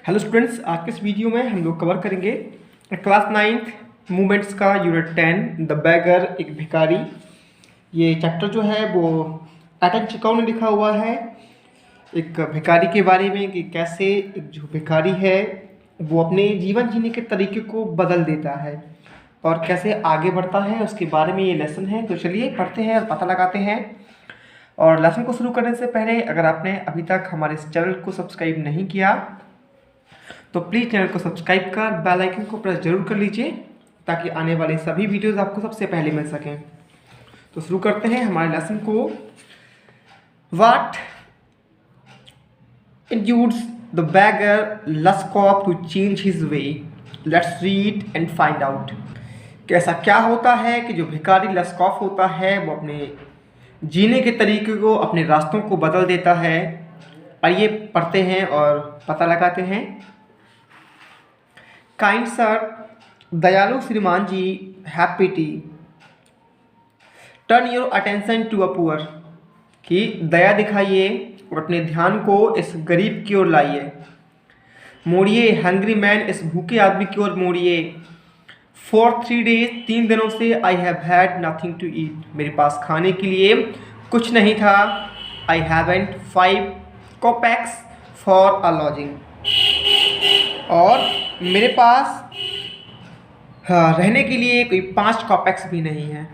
Hello students, आज के इस वीडियो में हम लोग कवर करेंगे क्लास 9th मूवमेंट्स का यूनिट 10 द बैगर, एक भिखारी। ये चैप्टर जो है वो एटन चिकाउ ने लिखा हुआ है एक भिखारी के बारे में कि कैसे एक जो भिखारी है वो अपने जीवन जीने के तरीके को बदल देता है और कैसे आगे बढ़ता है, उसके बारे में ये लेसन है। तो चलिए पढ़ते हैं और पता लगाते हैं। और लेसन को शुरू करने से पहले अगर आपने अभी तक हमारे इस चैनल को सब्सक्राइब नहीं किया तो प्लीज़ चैनल को सब्सक्राइब कर बेल आइकन को प्रेस जरूर कर लीजिए ताकि आने वाले सभी वीडियोस आपको सबसे पहले मिल सकें। तो शुरू करते हैं हमारे लेसन को। What induced the beggar Lushkoff to change his way, let's read and find out. कैसा क्या होता है कि जो भिखारी लस्कॉफ होता है वो अपने जीने के तरीके को, अपने रास्तों को बदल देता है। आइए पढ़ते हैं और पता लगाते हैं। काइंड सर, दयालु श्रीमान जी, have pity, turn your attention to a poor, कि दया दिखाइए और अपने ध्यान को इस गरीब की ओर लाइए। मोड़िए, हंग्री मैन, इस भूखे आदमी की ओर मोड़िए। फॉर 3 days, 3 दिनों से I have had nothing to eat, मेरे पास खाने के लिए कुछ नहीं था। I haven't 5 kopecks for a lodging, और मेरे पास रहने के लिए कोई 5 कॉपेक्स भी नहीं है।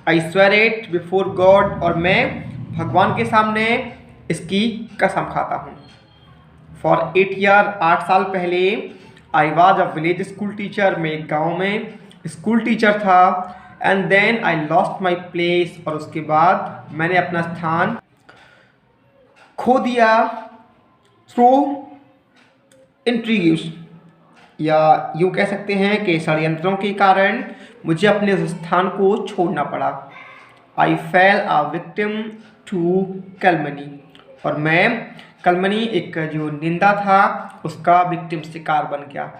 I swear it before God, और मैं भगवान के सामने इसकी कसम खाता हूँ। फॉर 8 years, 8 साल पहले, I was a village school teacher, मैं एक गाँव में स्कूल टीचर था। And then I lost my place, और उसके बाद मैंने अपना स्थान खो दिया थ्रू इंट्रीग्यूस, या यूँ कह सकते हैं कि षड्यंत्रों के कारण मुझे अपने स्थान को छोड़ना पड़ा। I fell a victim to calumny, और मैं कलमनी, एक जो निंदा था, उसका विक्टिम शिकार बन गया।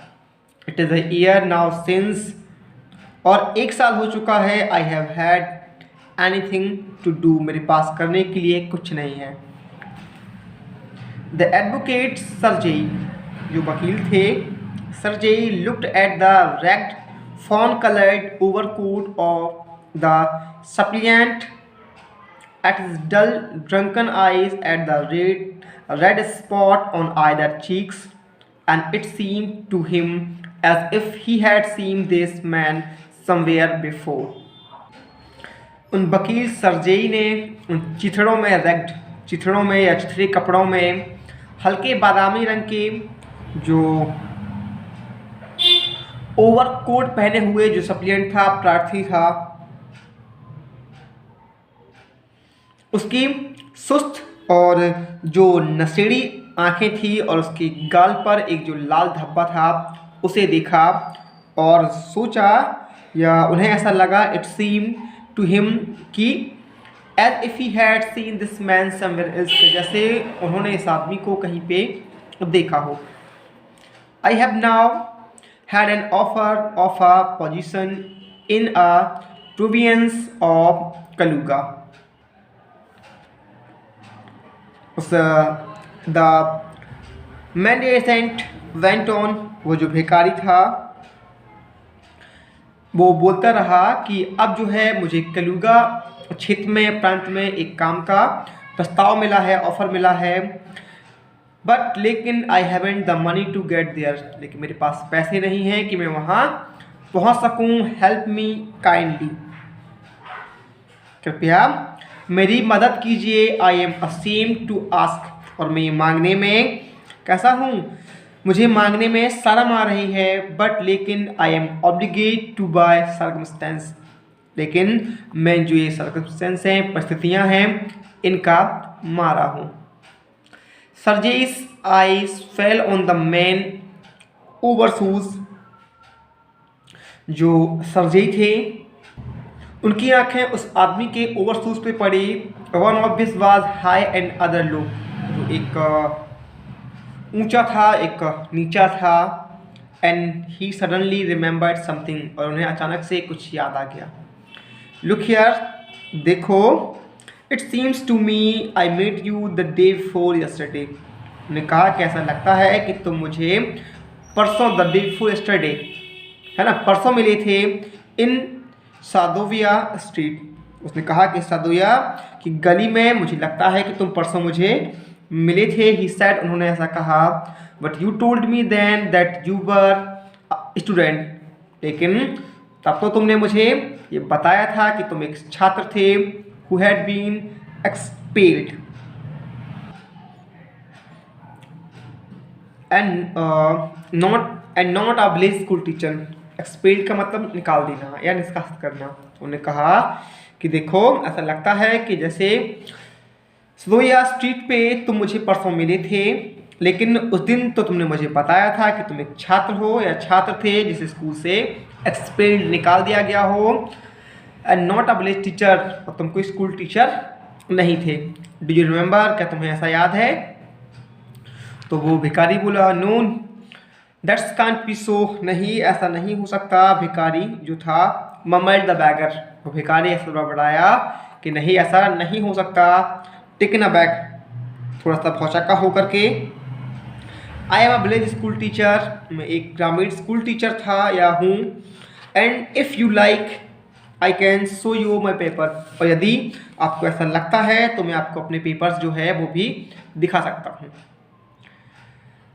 It is a year now since, और 1 साल हो चुका है। I have had anything to do, मेरे पास करने के लिए कुछ नहीं है। द एडवोकेट सर्जेई, जो वकील थे, Sergei looked at the ragged fawn colored overcoat of the suppliant, at his dull drunken eyes, at the red spot on either cheeks, and it seemed to him as if he had seen this man somewhere before. उन वकील Sergei ने उन चिथड़ों में, ragged चिथड़ों में या चिथड़े कपड़ों में, हल्के बादामी रंग के जो ओवरकोट पहने हुए जो सप्लिएंट था, प्रार्थी था, उसकी सुस्त और जो नशेड़ी आंखें थी और उसके गाल पर एक जो लाल धब्बा था, उसे देखा और सोचा, या उन्हें ऐसा लगा, इट सीम टू हिम, कि as if he had seen this man somewhere else, जैसे उन्होंने इस आदमी को कहीं पे देखा हो। I have now had an offer of a position in a province of Kaluga. The mendicant went on, वो जो भिखारी था वो बोलता रहा कि अब जो है मुझे कलुगा क्षेत्र में, प्रांत में एक काम का प्रस्ताव मिला है, ऑफर मिला है। बट लेकिन I haven't the money to get there, लेकिन मेरे पास पैसे नहीं हैं कि मैं वहाँ पहुँच सकूँ। हेल्प मी काइंडली, कृपया मेरी मदद कीजिए। I am ashamed to ask, और मैं ये मांगने में कैसा हूँ, मुझे मांगने में शर्म आ रही है। बट लेकिन I am obligate to by circumstances, लेकिन मैं जो ये सर्कमस्टेंस हैं, परिस्थितियाँ हैं, इनका मारा हूँ। Sergei's eyes fell on the man overshoes, जो सर्जेई थे उनकी आंखें उस आदमी के ओवरशूज पे पड़ी। One of this was high and other low, जो एक ऊंचा था, एक नीचा था। And he suddenly remembered something, और उन्हें अचानक से कुछ याद आ गया। लुक हियर, देखो, it seems to me I met you the day before yesterday, उन्होंने कहा कि ऐसा लगता है कि तुम मुझे परसों द डे बिफोर यस्टरडे, है ना, परसों मिले थे इन सादोविया स्ट्रीट। उसने कहा कि सादोविया की गली में मुझे लगता है कि तुम परसों मुझे मिले थे। ही सेड, उन्होंने ऐसा कहा, but you told me then that you were student, लेकिन तब तो तुमने मुझे ये बताया था कि तुम एक छात्र थे who had been expelled and not a village school teacher. Expelled का मतलब निकाल देना या निष्कासित करना। उन्होंने कहा कि देखो, ऐसा लगता है कि जैसे स्लोया स्ट्रीट पे तुम मुझे परसों मिले थे, लेकिन उस दिन तो तुमने मुझे बताया था कि तुम एक छात्र हो या छात्र थे जिसे स्कूल से एक्सपेल्ड निकाल दिया गया हो, and not a village teacher, और तुम कोई स्कूल टीचर नहीं थे। डू यू रिमेंबर, क्या तुम्हें ऐसा याद है? तो वो भिखारी बोला, नो दैट्स कांट बी सो, नहीं ऐसा नहीं हो सकता। भिखारी जो था, मम्मल्ड द बैगर, वो भिखारी ऐसा बड़बड़ाया कि नहीं ऐसा नहीं हो सकता। टेकन अ बैक, थोड़ा सा भौचक्का होकर के, I am a village school teacher, मैं एक ग्रामीण स्कूल टीचर था या हूँ, and if you like I can show you my paper, और यदि आपको ऐसा लगता है तो मैं आपको अपने पेपर्स जो है वो भी दिखा सकता हूँ।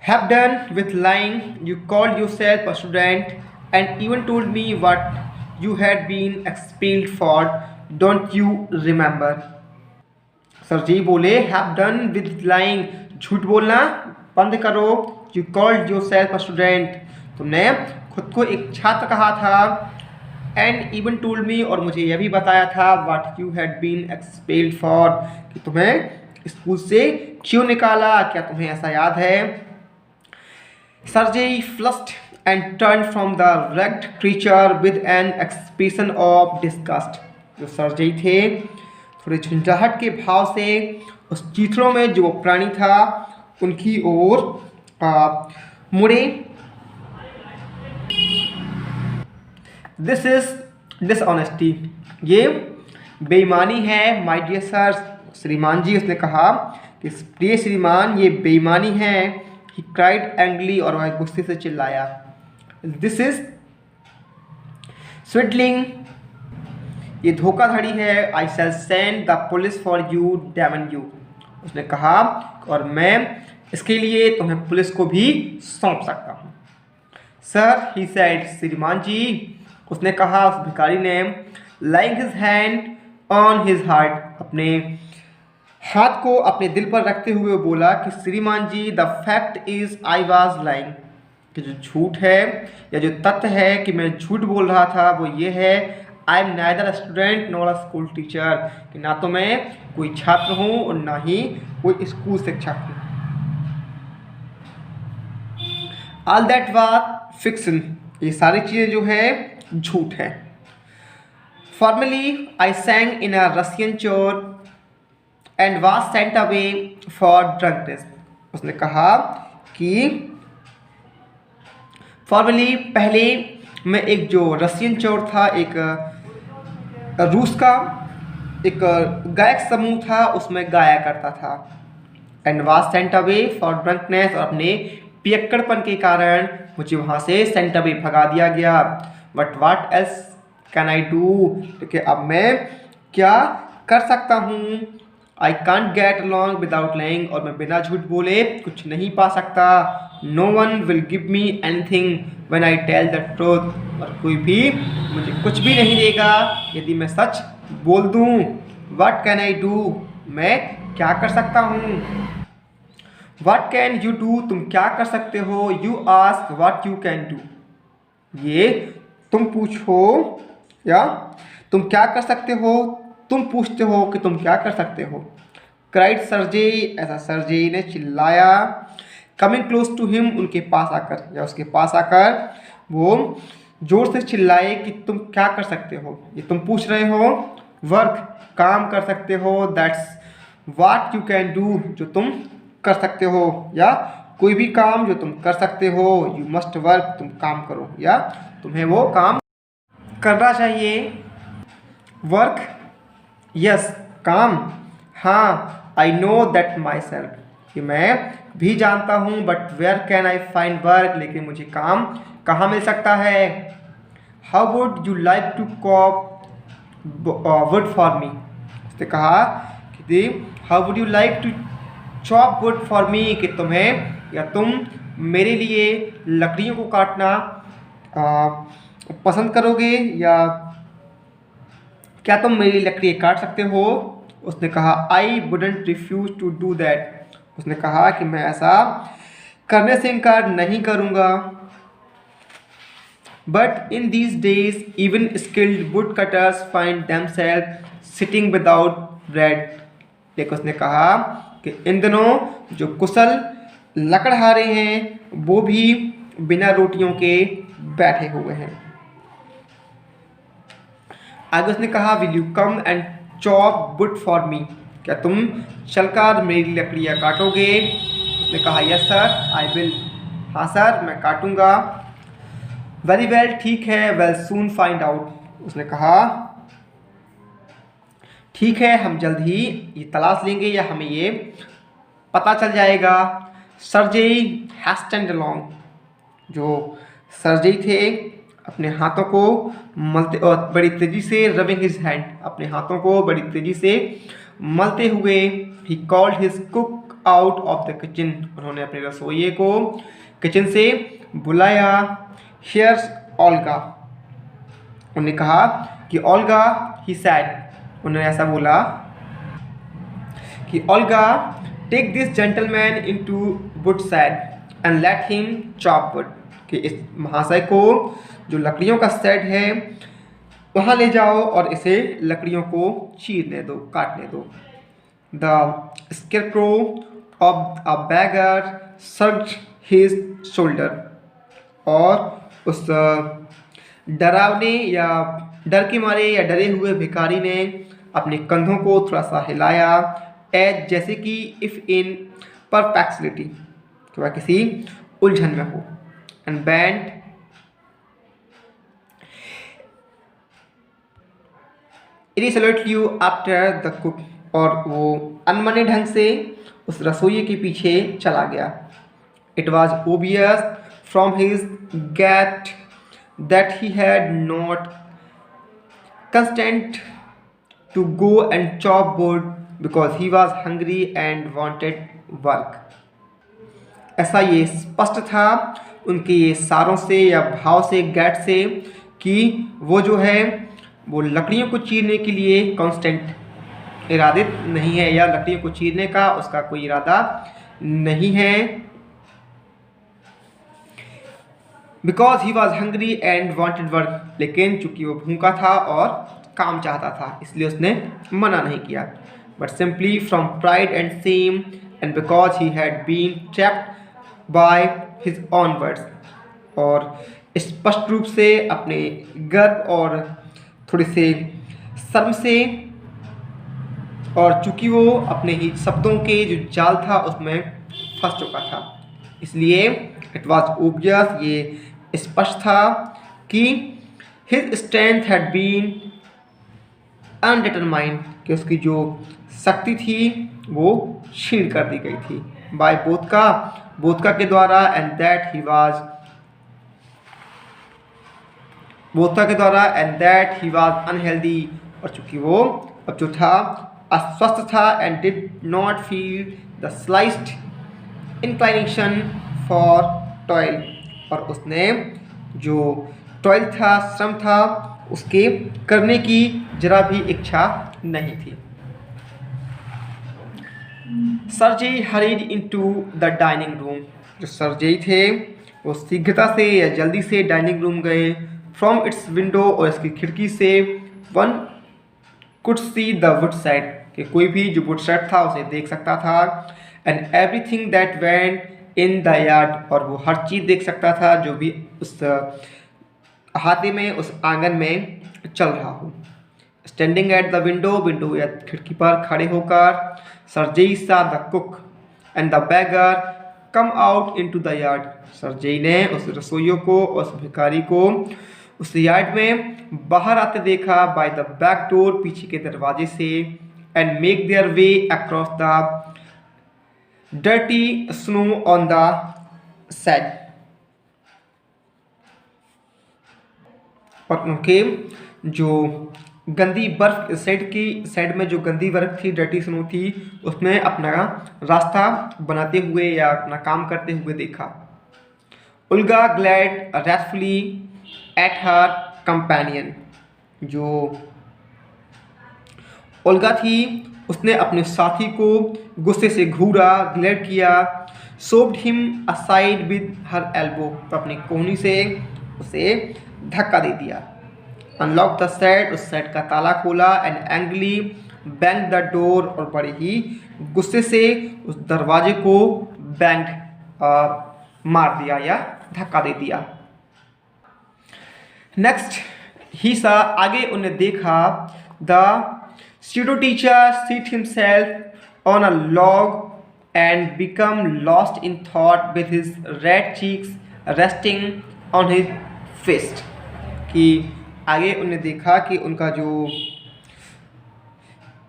Have done with lying, you called yourself a student and even told me what you had been expelled for, don't you remember? Sergei बोले, have done with lying, झूठ बोलना बंद करो। You called yourself a student, तुमने खुद को एक छात्र कहा था, and even told me, और मुझे यह भी बताया था, what you had been expelled for, कि तुम्हें स्कूल से क्यों निकाला, क्या तुम्हें ऐसा याद है? Sergei flushed and turned from the wrecked creature with an expression of disgust. जो सर्जेई थे थोड़े झंझाहट के भाव से उस चीथड़ों में जो प्राणी था उनकी ओर मुड़े। दिस इज डिसऑनेस्टी, ये बेईमानी है। माय डियर सर, श्रीमान जी, उसने कहा कि प्रिय श्रीमान, ये बेईमानी है। He cried angrily, और वह गुस्से से चिल्लाया। This is swindling, ये धोखाधड़ी है। I shall send the police for you, damn you, उसने कहा, और मैं इसके लिए तुम्हें पुलिस को भी सौंप सकता हूँ। Sir, he said, श्रीमान जी, उसने कहा, उस भिखारी ने, laying his hand on his heart, अपने हाथ को अपने दिल पर रखते हुए बोला कि श्रीमान जी, the fact is I was lying, कि जो झूठ है या जो तथ्य है कि मैं झूठ बोल रहा था वो ये है, I am neither a student not a school teacher, कि ना तो मैं कोई छात्र हूँ और ना ही कोई स्कूल शिक्षक हूँ। ऑल दैट वाज फिक्शन, ये सारी चीज़ें जो है झूठ है। Formally I सैंग in a Russian church and was sent away for drunkenness, उसने कहा कि फॉर्मली पहले मैं एक जो रशियन चोर था, एक रूस का एक गायक समूह था, उसमें गाया करता था। And was sent away for drunkenness, और अपने पियक्कड़पन के कारण मुझे वहाँ से सेंट अवे भगा दिया गया। But what else can I do, क्योंकि अब मैं क्या कर सकता हूँ। I can't get along without lying, और मैं बिना झूठ बोले कुछ नहीं पा सकता। No one will give me anything when I tell the truth, और कोई भी मुझे कुछ भी नहीं देगा यदि मैं सच बोल दूँ। What can I do, मैं क्या कर सकता हूँ। What can you do, तुम क्या कर सकते हो। You ask what you can do, ये तुम पूछो या तुम क्या कर सकते हो, तुम पूछते हो कि तुम क्या कर सकते हो। क्राइड सर्जेई, ऐसा सर्जेई ने चिल्लाया। कमिंग क्लोज टू हिम, उनके पास आकर या उसके पास आकर वो जोर से चिल्लाए कि तुम क्या कर सकते हो, ये तुम पूछ रहे हो। वर्क, काम कर सकते हो। That's what you can do, जो तुम कर सकते हो, या कोई भी काम जो तुम कर सकते हो। यू मस्ट वर्क, तुम काम करो या तुम्हें वो काम करना चाहिए। वर्क, यस, काम, हाँ। I know that myself, कि मैं भी जानता हूँ, but where can I find work, लेकिन मुझे काम कहाँ मिल सकता है। How would you like to chop wood for me, उसने कहा कि how would you like to chop wood for me, कि तुम्हें या तुम मेरे लिए लकड़ियों को काटना पसंद करोगे, या क्या तुम मेरी लकड़ी काट सकते हो। उसने कहा I wouldn't refuse to do that, उसने कहा कि मैं ऐसा करने से इनकार नहीं करूँगा। But in these days even skilled woodcutters find themselves sitting without bread, लेकिन उसने कहा कि इन दिनों जो कुशल लकड़हारे हैं वो भी बिना रोटियों के बैठे हुए हैं। आगे उसने कहा will you come and chop wood for मी, क्या तुम चलकर मेरी लकड़ियाँ काटोगे। उसने कहा यस सर आई विल, हाँ सर मैं काटूंगा। वेरी वेल ठीक है, वेल सून फाइंड आउट, उसने कहा ठीक है हम जल्द ही ये तलाश लेंगे या हमें ये पता चल जाएगा। सर्जेई हैस्टेंड अलोंग, जो सर्जेई थे अपने हाथों को मलते और बड़ी तेजी से रबिंग हिज हैंड, अपने हाथों को बड़ी तेजी से मलते हुए he called his cook out of the kitchen, उन्होंने अपने रसोइये को किचन से बुलाया। हियर्स ओल्गा, उन्होंने कहा कि ओल्गा ही सैड, उन्होंने ऐसा बोला कि Olga take this gentleman into woodshed and let him chop wood, कि इस महाशय को जो लकड़ियों का सेट है वहाँ ले जाओ और इसे लकड़ियों को चीरने दो, काटने दो। The scarecrow of a beggar shrugged his shoulder, और उस डरावने या डर के मारे या डरे हुए भिखारी ने अपने कंधों को थोड़ा सा हिलाया, एज जैसे कि इफ इन परप्लेक्सिटी, कि वह किसी उलझन में हो। And went irresolutely after the cook, और वो अनमने ढंग से उस रसोई के पीछे चला गया। It was obvious from his gait that he had not consented to go and chop wood because he was hungry and wanted work. ऐसा ये स्पष्ट था उनके ये सारों से या भाव से, गैट से, कि वो जो है वो लकड़ियों को चीरने के लिए कांस्टेंट इरादित नहीं है, या लकड़ियों को चीरने का उसका कोई इरादा नहीं है। Because he was hungry and wanted work, लेकिन चूंकि वो भूखा था और काम चाहता था इसलिए उसने मना नहीं किया। But simply from pride and shame and because he had been trapped by his own words, और स्पष्ट रूप से अपने गर्व और थोड़े से शर्म से, और चूंकि वो अपने ही शब्दों के जो जाल था उसमें फंस चुका था, इसलिए इट वॉज ओबियस, ये स्पष्ट था कि his strength had been undermined, कि उसकी जो शक्ति थी वो छीन कर दी गई थी बाय बोधका के द्वारा, and that he was vodka के द्वारा, and that he was unhealthy, और चूंकि वो अब जो था अस्वस्थ था, and did not feel the slightest inclination for toil, और उसने जो टॉयल था, श्रम था, उसके करने की जरा भी इच्छा नहीं थी। Sergei hurried into the dining room, जो सर्जेई थे वो शीघ्रता से या जल्दी से डाइनिंग रूम गए। फ्रॉम इट्स विंडो, और इसकी खिड़की से one could see the woodshed, कि कोई भी जो वुड सेट था उसे देख सकता था। And everything that went in the yard, और वो हर चीज़ देख सकता था जो भी उस अहाते में, उस आंगन में चल रहा हो। स्टैंडिंग एट द विंडो या खिड़की पर खड़े होकर, Sergei saw the cook and the beggar come out into the yard, Sergei ने उस रसोइयों को और उस भिखारी को उस यार्ड में बाहर आते देखा, बाय द बैक डोर, पीछे के दरवाजे से, and make their way across the dirty snow on the shed। और उनके जो गंदी बर्फ सेड में जो गंदी बर्फ थी, डर्टी स्नो थी, उसमें अपना रास्ता बनाते हुए या अपना काम करते हुए देखा। उल्गा ग्लैड रेस्टफुली एट हर कंपेनियन। जो उल्गा थी उसने अपने साथी को गुस्से से घूरा, ग्लैड किया। Soaked him aside with her elbow, तो अपनी कोहनी से उसे धक्का दे दिया। अनलॉक द सेट, उस सेट का ताला खोला। And angry bang the door, और बड़े ही गुस्से से उस दरवाजे को मार दिया या धक्का दे दिया। नेक्स्ट ही सा, आगे उन्हें देखा, the student teacher seat himself on a log and become lost in thought with his red cheeks resting on his fist. कि आगे उन्हें देखा कि उनका जो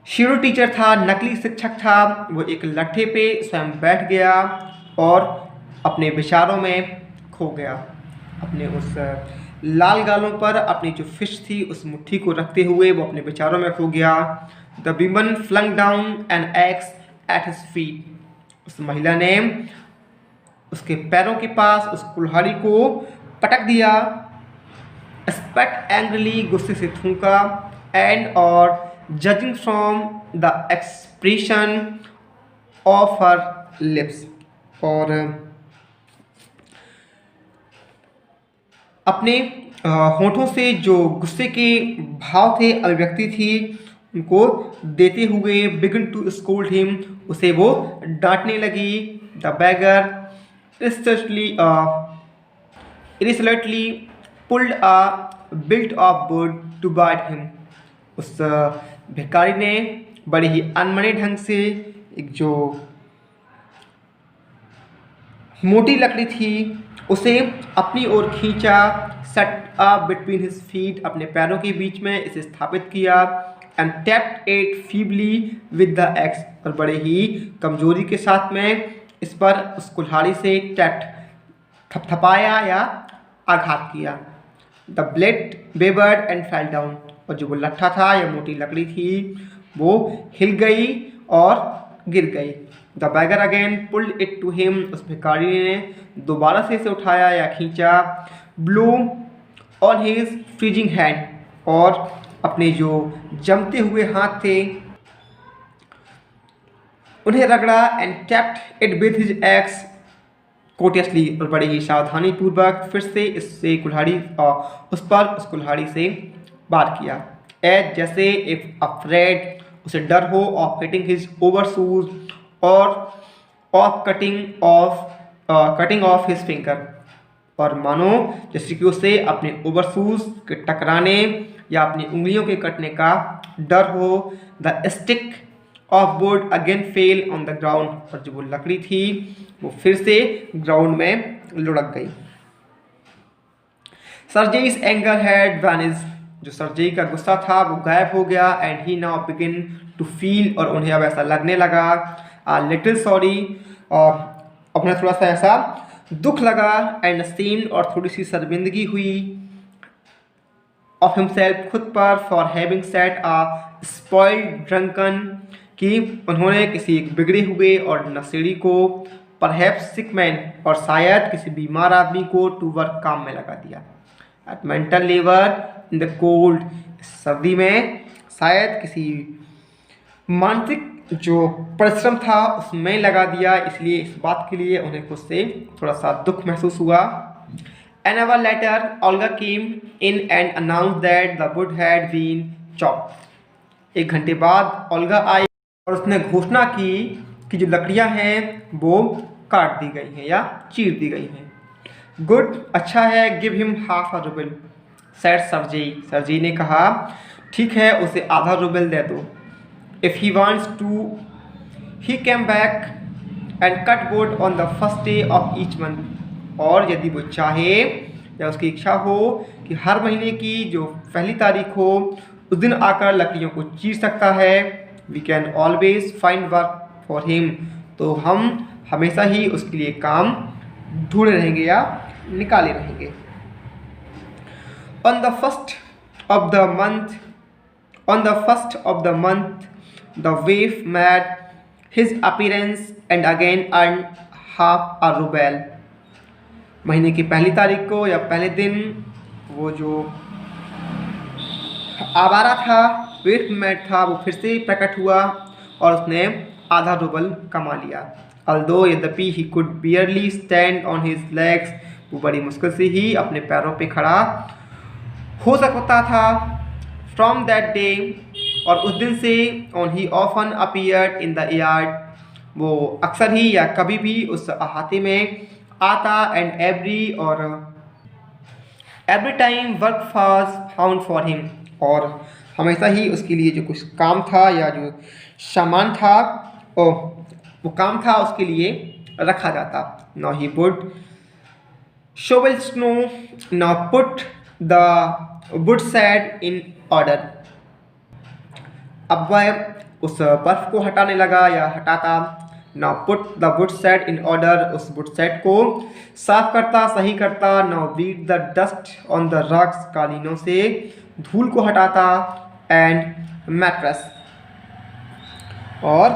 शीरो टीचर था, नकली शिक्षक था, वो एक लट्ठे पे स्वयं बैठ गया और अपने विचारों में खो गया। अपने उस लाल गालों पर अपनी जो फिश थी उस मुट्ठी को रखते हुए वो अपने विचारों में खो गया। The women flung down an axe at his feet. उस महिला ने उसके पैरों के पास उस कुल्हाड़ी को पटक दिया। स्पेट एंग्रीली, गुस्से से थूका। एंड और judging from the expression of her lips, और अपने होठों से जो गुस्से के भाव थे, अभिव्यक्ति थी, उनको देते हुए बिगिन टू स्कोल्ड हिम, उसे वो डांटने लगी। The bagger irresolutely pulled a built of wood to bite him। उस भिखारी ने बड़े ही अनमने ढंग से एक जो मोटी लकड़ी थी उसे अपनी ओर खींचा। Set up between his feet, अपने पैरों के बीच में इसे स्थापित किया। And tapped it feebly with the x, और बड़े ही कमजोरी के साथ में इस पर उस कुल्हाड़ी से थपथपाया या आघात किया। द ब्लेड बेबर्ड एंड फेल डाउन, और जो वो लट्ठा था या मोटी लकड़ी थी वो हिल गई और गिर गई। The beggar again pulled it to him, उस भिखारी ने दोबारा से इसे उठाया या खींचा। Blew on his freezing hand, और अपने जो जमते हुए हाथ थे उन्हें रगड़ा। And tapped it with his axe cautiously, और बड़े ही सावधानी पूर्वक फिर से इससे उस कुल्हाड़ी से वार किया। एज जैसे इफ अफ्रेड, उसे डर हो, of hitting his overshoes और of cutting off his finger, और मानो जैसे कि उसे अपने ओवर शूज के टकराने या अपनी उंगलियों के कटने का डर हो। The stick of would again fell on the ground, और जो वो लकड़ी थी वो फिर से ग्राउंड में लुढ़क गई। सर्जेईस एंगर हैड वैनिस्ड, जो सर्जेई का गुस्सा था वो गायब हो गया। And he now begin to feel, और उन्हें अब ऐसा लगने लगा, आ लिटिल सॉरी, और अपने थोड़ा सा ऐसा दुख लगा। एंड असेम्ड, और थोड़ी सी शर्मिंदगी हुई। ऑफ हिमसेल्फ, खुद पर, for having set a spoiled drunken, कि उन्होंने किसी एक बिगड़े हुए और नशेड़ी को, परहैप्स सिक मैन, और शायद किसी बीमार आदमी को, टू वर्क, काम में लगा दिया। At mental labour in the cold, सर्दी में शायद किसी मानसिक जो परिश्रम था उसमें लगा दिया, इसलिए इस बात के लिए उन्हें खुद से थोड़ा सा दुख महसूस हुआ। An hour later, Olga came in and announced that the wood had been chopped। 1 घंटे बाद ओल्गा आई और उसने घोषणा की कि जो लकड़ियां हैं वो काट दी गई हैं या चीर दी गई हैं। गुड, अच्छा है। Give him half a rouble, said Sergei, Sergei ने कहा, ठीक है, उसे आधा रूबल दे दो। If he wants to he came back and cut wood on the first day of each month, और यदि वो चाहे या उसकी इच्छा हो कि हर महीने की जो पहली तारीख हो उस दिन आकर लकड़ियों को चीर सकता है। We can always find work for him, तो हम हमेशा ही उसके लिए काम ढूंढे रहेंगे या निकाले रहेंगे। On the first of the month, on the first of the month, the waif made his appearance and again earned half a ruble. महीने की पहली तारीख को या पहले दिन वो जो आवारा था, वेफ मैड था, वो फिर से प्रकट हुआ और उसने आधा रूबल कमा लिया। Although यद्यपि he could barely stand on his legs, वो बड़ी मुश्किल से ही अपने पैरों पे खड़ा हो सकता था। From that day, और उस दिन से on he often appeared in the yard, वो अक्सर ही या कभी भी उस अहाते में आता। and every time work was found for him, और हमेशा ही उसके लिए जो कुछ काम था या जो सामान था वो काम था उसके लिए रखा जाता। Now he would shovel snow, now put the woodshed in order, अब वह उस बर्फ को हटाने लगा या हटाता। Now put the woodshed in order, उस woodshed को साफ करता, सही करता। Now beat the dust on the rugs, कालीनों से धूल को हटाता। and mattress, और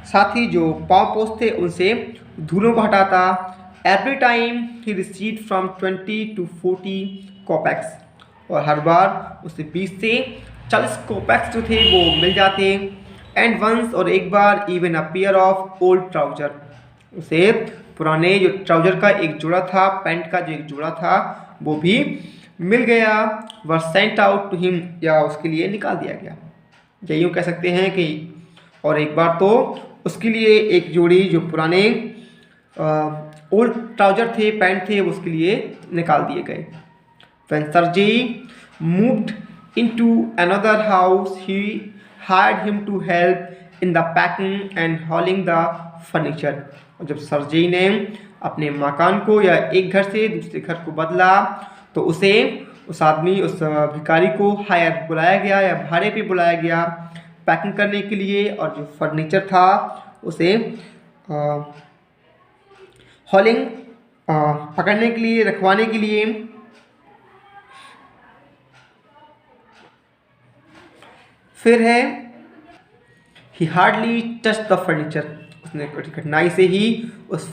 साथ ही जो पाँव पोस्ट थे उनसे धूलों को हटाता। Every time he received from 20 to 40 kopecks, और हर बार उसे 20 से 40 kopecks जो थे वो मिल जाते। and once, और एक बार even a pair of old trouser, उसे पुराने जो ट्राउजर का एक जोड़ा था, पैंट का जो एक जोड़ा था वो भी मिल गया। was sent out to him, या उसके लिए निकाल दिया गया। या यूँ कह सकते हैं कि और एक बार तो उसके लिए एक जोड़ी जो पुराने ओल्ड ट्राउजर थे, पैंट थे, उसके लिए निकाल दिए गए। When Sergei moved into another house, he hired him to help in the packing and hauling the furniture, और जब सर्जेई ने अपने मकान को या एक घर से दूसरे घर को बदला तो उसे उस भिखारी को बुलाया गया या भाड़े पे बुलाया गया पैकिंग करने के लिए, और जो फर्नीचर था उसे हॉलिंग पकड़ने के लिए, रखवाने के लिए। फिर है he hardly touched the furniture, उसने कठिनाई से ही उस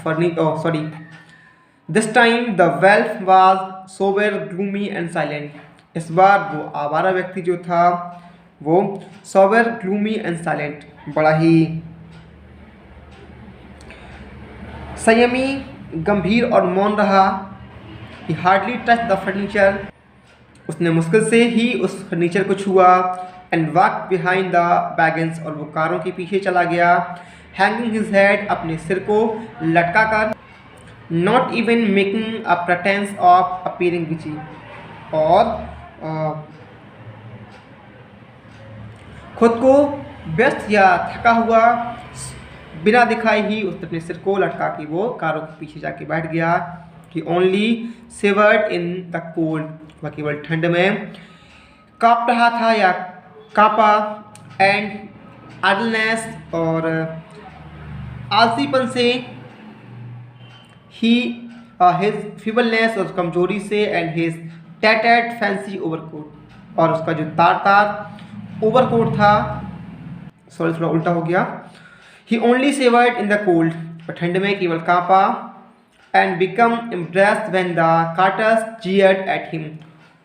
this time the wolf was sober, gloomy and silent, इस बार वो आवारा व्यक्ति जो था वो sober, gloomy and silent, बड़ा ही संयमी, गंभीर और मौन रहा। he hardly touched the furniture, उसने मुश्किल से ही उस फर्नीचर को छुआ। and walked behind the wagons, और वो कारों के पीछे चला गया। hanging his head, अपने सिर को लटका कर। not even making a pretense of appearing busy, और खुद को व्यस्त या थका हुआ बिना दिखाए ही उसने अपने सिर को लटका के वो कारों के पीछे जाके बैठ गया। he only shivered in the cold, वह केवल ठंड में काँप रहा था या काँपा। and idleness, और आलसीपन से। his feebleness, और कमजोरी से। and his tattered fancy overcoat, और उसका जो तार ओवरकोट था, सॉरी थोड़ा उल्टा हो गया। he only shivered in the cold, और ठंड में केवल काँपा। and become impressed when the carters jeered at him,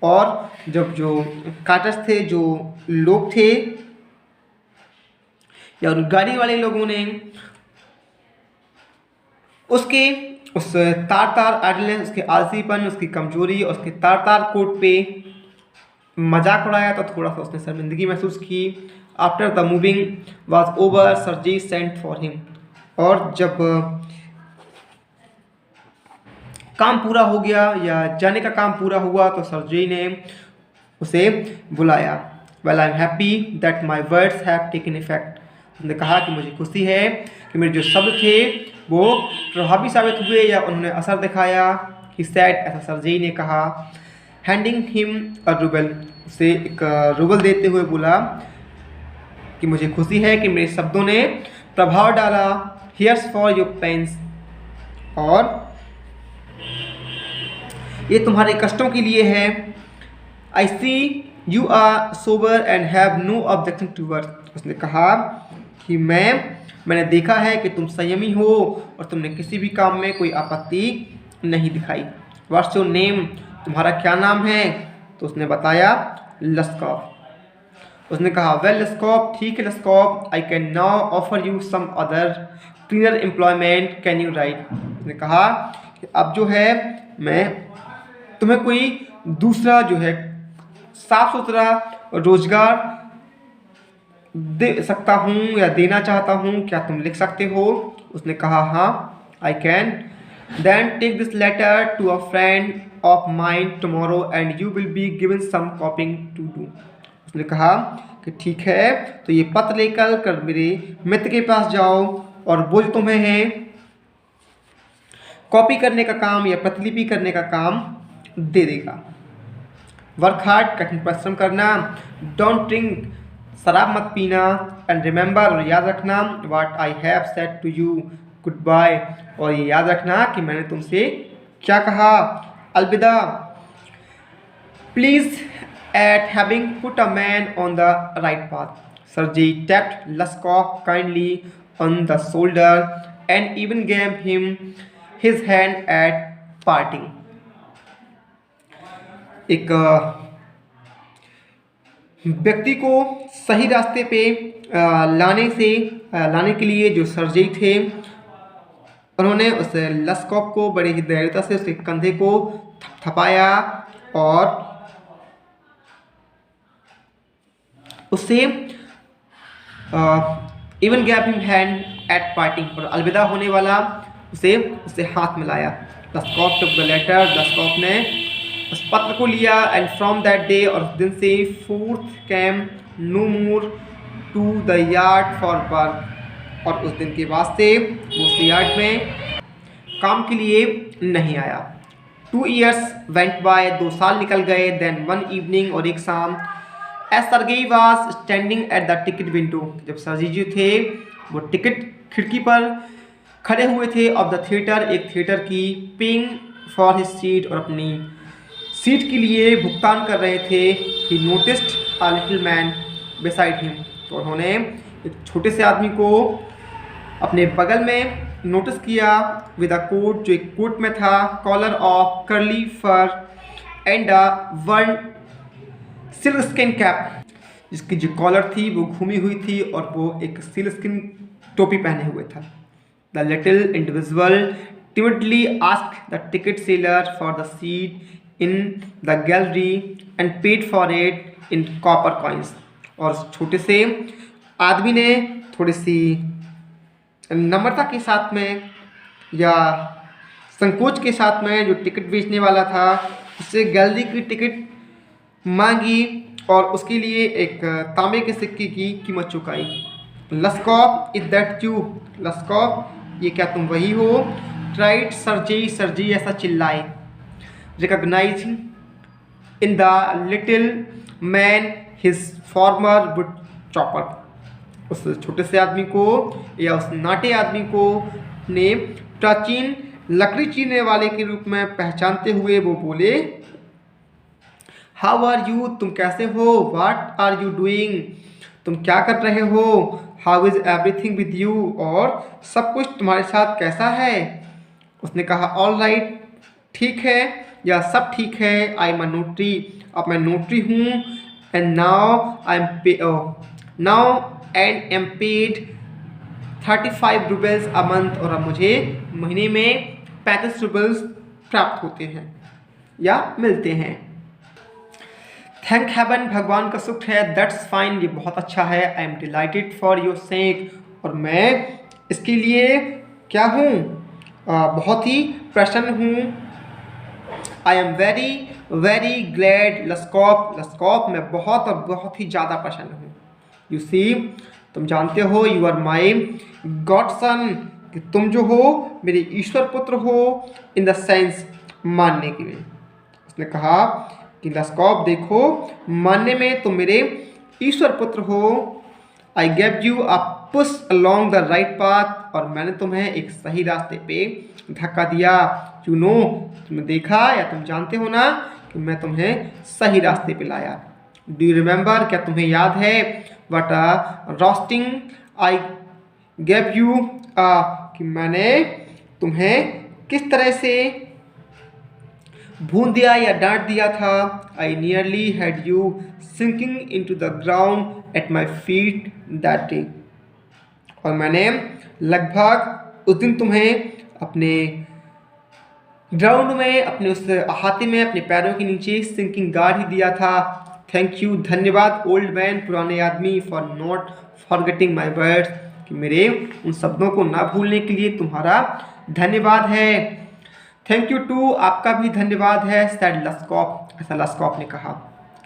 और जब जो कार्टर्स थे, जो लोग थे या गाड़ी वाले लोगों ने उसके उस तार आइडलेंस, उसके आलसीपन, उसकी कमजोरी और उसके तार कोट पे मजाक उड़ाया तो थोड़ा सा उसने शर्मिंदगी महसूस की। After the moving was over, Sergei sent for him, और जब काम पूरा हो गया या जाने का काम पूरा हुआ तो सर्जी ने उसे बुलाया। Well I am happy that my words have taken effect, उसने कहा कि मुझे खुशी है कि मेरे जो शब्द थे वो प्रभावी साबित हुए या उन्होंने असर दिखाया। ही सैड, ऐसा सर्जी ने कहा। हैंडिंग हिम अ रूबल, उसे एक रूबल देते हुए बोला कि मुझे खुशी है कि मेरे शब्दों ने प्रभाव डाला। हियर्स फॉर योर पेन्स, और ये तुम्हारे कष्टों के लिए है। I see you are sober and have no objection towards. उसने कहा कि मैंने देखा है कि तुम संयमी हो और तुमने किसी भी काम में कोई आपत्ति नहीं दिखाई। व्हाट्स योर नेम, तुम्हारा क्या नाम है? तो उसने बताया लस्कॉफ। उसने कहा वेल लस्कॉफ, ठीक है Lushkoff, I can now offer you some other cleaner employment, can you write. उसने कहा कि अब जो है मैं तुम्हें कोई दूसरा जो है साफ सुथरा रोजगार दे सकता हूँ या देना चाहता हूँ, क्या तुम लिख सकते हो? उसने कहा हाँ I can. Then take this letter to a friend of mine tomorrow and you will be given some copying to do. उसने कहा कि ठीक है, तो ये पत्र लेकर कर मेरे मित्र के पास जाओ और वो जो तुम्हें है कॉपी करने का काम या प्रतिलिपि करने का काम दे देगा। वर्क हार्ड, कठिन परिश्रम करना। डोंट ड्रिंक, शराब मत पीना। एंड रिमेंबर, और याद रखना, what I have said to you, goodbye, और ये याद रखना कि मैंने तुमसे क्या कहा, अलविदा। Please at having put a man on the right path. Sergei tapped Lushkoff kindly on the shoulder and even gave him his hand at parting. एक व्यक्ति को सही रास्ते पे लाने के लिए जो सर्जी थे, उन्होंने उस लस्कॉफ को बड़ी ही दृढ़ता से उसके कंधे को थपथपाया और उससे even gave him hand at parting, और अलविदा होने वाला उसे हाथ मिलाया। लस्कॉफ टुक द लेटर, लस्कॉफ ने उस पत्र को लिया। एंड फ्रॉम दैट डे, और उस दिन से forth came no more to the yard for work, और उस दिन के बाद से वो उस यार्ड में काम के लिए नहीं आया। 2 years वेंट बाय, 2 साल निकल गए। देन वन इवनिंग, और एक शाम, as Sergei was standing at the ticket window, जब सर्जी जी थे वो टिकट खिड़की पर खड़े हुए थे ऑफ द थिएटर, एक थिएटर की, पेइंग फॉर हिज सीट, और अपनी सीट के लिए भुगतान कर रहे थे। ही noticed a little man beside him, तो उन्होंने एक छोटे से आदमी को अपने बगल में नोटिस किया। विद अ कोट, जो एक कोट में था, collar of curly fur and a worn silk skin cap, जिसकी जो कॉलर थी वो घूमी हुई थी और वो एक सिल्क स्किन टोपी पहने हुए था। The little individual timidly asked the ticket seller for the seat in the gallery and paid for it in copper coins। और छोटे से आदमी ने थोड़ी सी नम्रता के साथ में या संकोच के साथ में जो टिकट बेचने वाला था उससे गैलरी की टिकट मांगी और उसके लिए एक तांबे के सिक्के की कीमत चुकाई। लस्कॉफ, इज दैट यू? लस्कॉफ, ये क्या तुम वही हो? ट्राइड सर्जी, सर्जी ऐसा चिल्लाए। Recognising in the little man his farmer would chopper, उस छोटे से आदमी को या उस नाटे आदमी को ने प्राचीन लकड़ी चीरने वाले के रूप में पहचानते हुए वो बोले, हाउ आर यू, तुम कैसे हो? व्हाट आर यू डूइंग, तुम क्या कर रहे हो? How is everything with you, और सब कुछ तुम्हारे साथ कैसा है? उसने कहा ऑल राइट, ठीक है या सब ठीक है। आई एम अ नोटरी, अब मैं नोटरी हूँ। And now and M paid 35 roubles a month, और अब मुझे महीने में 35 रूबल्स प्राप्त होते हैं या मिलते हैं। थैंक हेवन, भगवान का शुक्र है। दैट्स फाइन, ये बहुत अच्छा है। I am delighted for your sake, और मैं इसके लिए क्या हूँ, बहुत ही प्रसन्न हूँ। I am very very glad Lushkoff, Lushkoff मैं बहुत और बहुत ही ज़्यादा प्रसन्न हूँ। यू सी, तुम जानते हो, यू आर माई गॉड सन, कि तुम जो हो मेरे ईश्वर पुत्र हो, इन द सेंस मानने के लिए। उसने कहा कि लस्कॉफ देखो, मानने में तुम मेरे ईश्वर पुत्र हो। I gave you a push along the right path, और मैंने तुम्हें एक सही रास्ते पे धक्का दिया। यू नो, तुमने देखा या तुम जानते हो ना कि मैं तुम्हें सही रास्ते पे लाया। डू यू रिमेंबर, क्या तुम्हें याद है? What roasting I gave you, कि मैंने तुम्हें किस तरह से भून दिया या डांट दिया था। I nearly had you sinking into the ground at my feet that day, और मैंने लगभग उस दिन तुम्हें अपने ग्राउंड में, अपने उस अहाते में, अपने पैरों के नीचे सिंकिंग गाड़ ही दिया था। थैंक यू, धन्यवाद ओल्ड मैन, पुराने आदमी, for not forgetting my words, कि मेरे उन शब्दों को ना भूलने के लिए तुम्हारा धन्यवाद है। थैंक यू टू, आपका भी धन्यवाद है, सैड लस्कॉप, ऐसा लस्कॉप ने कहा।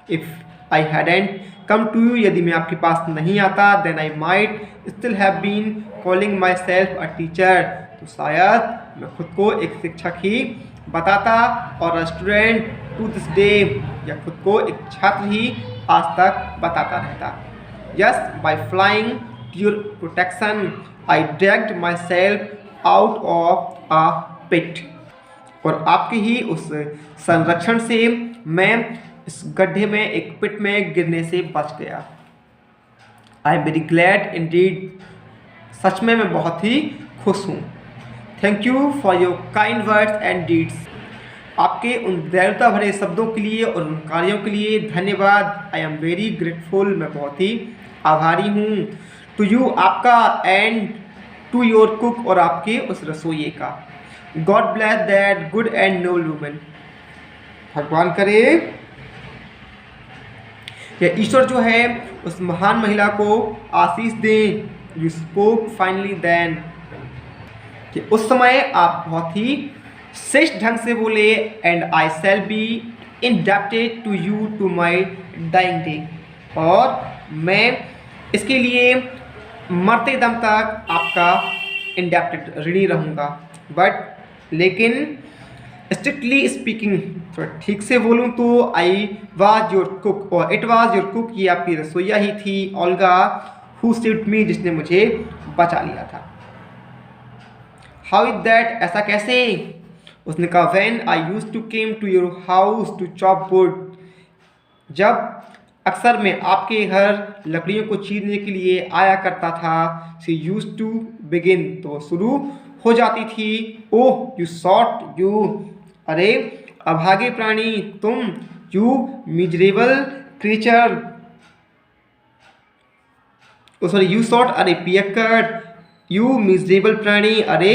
If I hadn't come to you, यदि मैं आपके पास नहीं आता, then I might still have been calling myself a teacher, तो शायद मैं खुद को एक शिक्षक ही बताता, और स्टूडेंट टू दिस डे, या खुद को एक छात्र ही आज तक बताता रहता। Yes, by flying to your protection I dragged myself out of a pit, और आपके ही उस संरक्षण से मैं इस गड्ढे में, एक पिट में गिरने से बच गया। I am very glad indeed, सच में मैं बहुत ही खुश हूँ। Thank you for your kind words and deeds, आपके उन दयालुता भरे शब्दों के लिए और उन कार्यों के लिए धन्यवाद। आई एम वेरी ग्रेटफुल, मैं बहुत ही आभारी हूँ। टू यू, आपका, एंड टू योर कुक, और आपके उस रसोइये का। God bless that good and noble woman, भगवान करे या ईश्वर जो है उस महान महिला को आशीष दें। यू स्पोक फाइनली देन, कि उस समय आप बहुत ही श्रेष्ठ ढंग से बोले। And I shall be indebted to you to my dying day, और मैं इसके लिए मरते दम तक आपका इंडेप्टेड, ऋणी रहूँगा। बट लेकिन स्ट्रिक्टली स्पीकिंग, तो ठीक से बोलूँ तो आई वाज योर कुक, और इट वाज योर कुक, ये आपकी रसोइया ही थी, ओल्गा, हु सेव्ड मी, जिसने मुझे बचा लिया था। हाउ इज दैट, ऐसा कैसे? उसने कहा, when I used to came to your house to chop wood, जब अक्सर मैं आपके घर लकड़ियों को चीरने के लिए आया करता था। शी यूज्ड टू बिगिन, तो शुरू हो जाती थी। ओह यू सॉट यू, अरे अभागे प्राणी तुम, you miserable creature, sorry you sot, अरे पियक्कड़, यू मिजरेबल प्राणी, अरे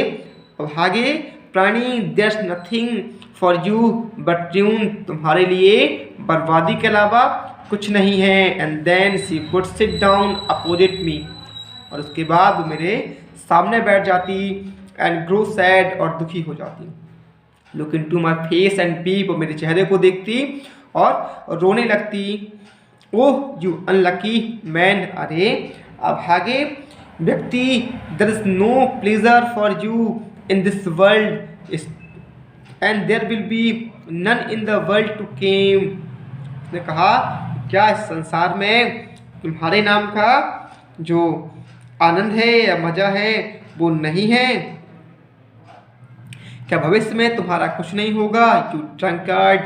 अभागे प्राणी, there's nothing for you but ruin, तुम्हारे लिए बर्बादी के अलावा कुछ नहीं है। And then she would sit down opposite me, और उसके बाद वो मेरे सामने बैठ जाती। एंड ग्रो सैड, और दुखी हो जाती। Look into my face and weep, वो मेरे चेहरे को देखती और रोने लगती। ओह यू अनलकी मैन, अरे अभागे व्यक्ति, there is no pleasure for you in this world and there will be none in the world to come. उसने कहा, क्या इस संसार में तुम्हारे नाम का जो आनंद है या मजा है वो नहीं है? क्या भविष्य में तुम्हारा कुछ नहीं होगा? यू ड्रंकार्ड,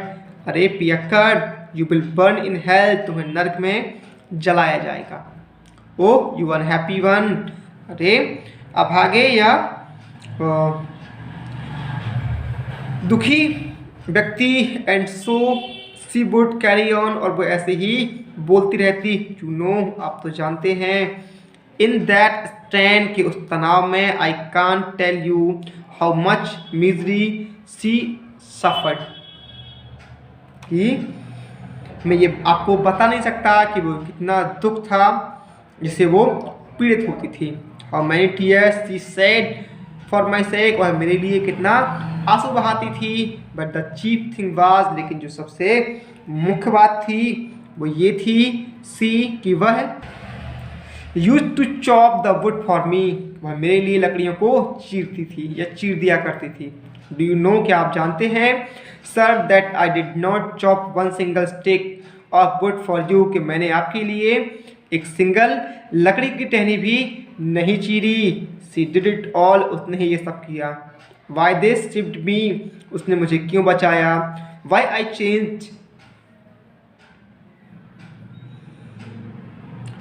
अरे पियक्कड़, you will burn in hell, तुम्हें नरक में जलाया जाएगा। ओ यू अनहैप्पी वन, अरे अभागे या दुखी व्यक्ति। And so she would carry on, और वो ऐसे ही बोलती रहती। यू नो, आप तो जानते हैं। इन दैट स्ट्रेन, के उस तनाव में, I can't tell you how much misery she suffered, कि मैं ये आपको बता नहीं सकता कि वो कितना दुख था जिससे वो पीड़ित होती थी। How many tears she shed for my sake, और मेरे लिए कितना आंसू बहाती थी। But the chief thing was, लेकिन जो सबसे मुख्य बात थी वो ये थी, सी कि वह use to chop the wood for me, वह मेरे लिए लकड़ियों को चीरती थी या चीर दिया करती थी। डू यू नो, क्या आप जानते हैं sir, that I did not chop one single stick of would for you, कि मैंने आपके लिए एक सिंगल लकड़ी की टहनी भी नहीं चीरी। शी डिड इट ऑल, उसने ही ये सब किया। वाई दे सेव्ड मी, उसने मुझे क्यों बचाया। वाई आई चेंज,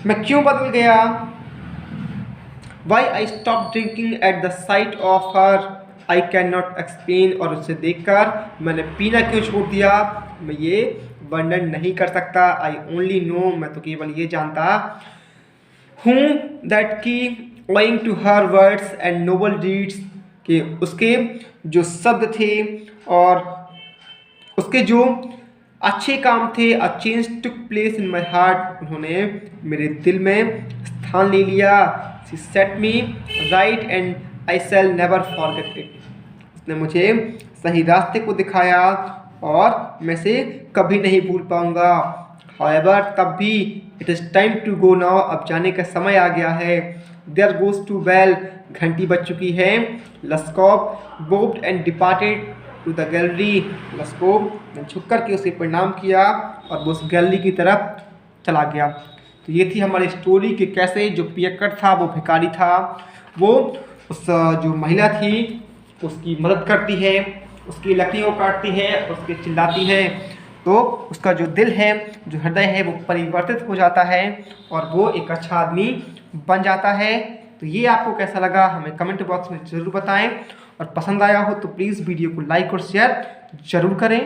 मैं क्यों बदल गया। Why I stop drinking at the sight of her, I can not explain, और उसे देखकर मैंने पीना क्यों छोड़ दिया, मैं ये वर्णन नहीं कर सकता। आई ओनली नो, मैं तो केवल ये जानता हूँ दैट की owing to her words and noble deeds, कि उसके जो शब्द थे और उसके जो अच्छे काम थे, a change took place in my heart, उन्होंने मेरे दिल में स्थान ले लिया। She said me right and I shell never forget it, उसने मुझे सही रास्ते को दिखाया और मैं इसे कभी नहीं भूल पाऊंगा। हाउएवर, तब भी it is time to go now, अब जाने का समय आ गया है। देयर गोज टू बेल, घंटी बज चुकी है। Lushkoff bowed and departed to the gallery, Lushkoff ने झुक कर के उसे प्रणाम किया और वो उस गैलरी की तरफ चला गया। तो ये थी हमारी स्टोरी कि कैसे जो पियक्कड़ था वो भिखारी था, वो उस जो महिला थी उसकी मदद करती है, उसकी लकड़ियों काटती है, उसके चिल्लाती है, तो उसका जो दिल है, जो हृदय है, वो परिवर्तित हो जाता है और वो एक अच्छा आदमी बन जाता है। तो ये आपको कैसा लगा हमें कमेंट बॉक्स में ज़रूर बताएं, और पसंद आया हो तो प्लीज़ वीडियो को लाइक और शेयर ज़रूर करें।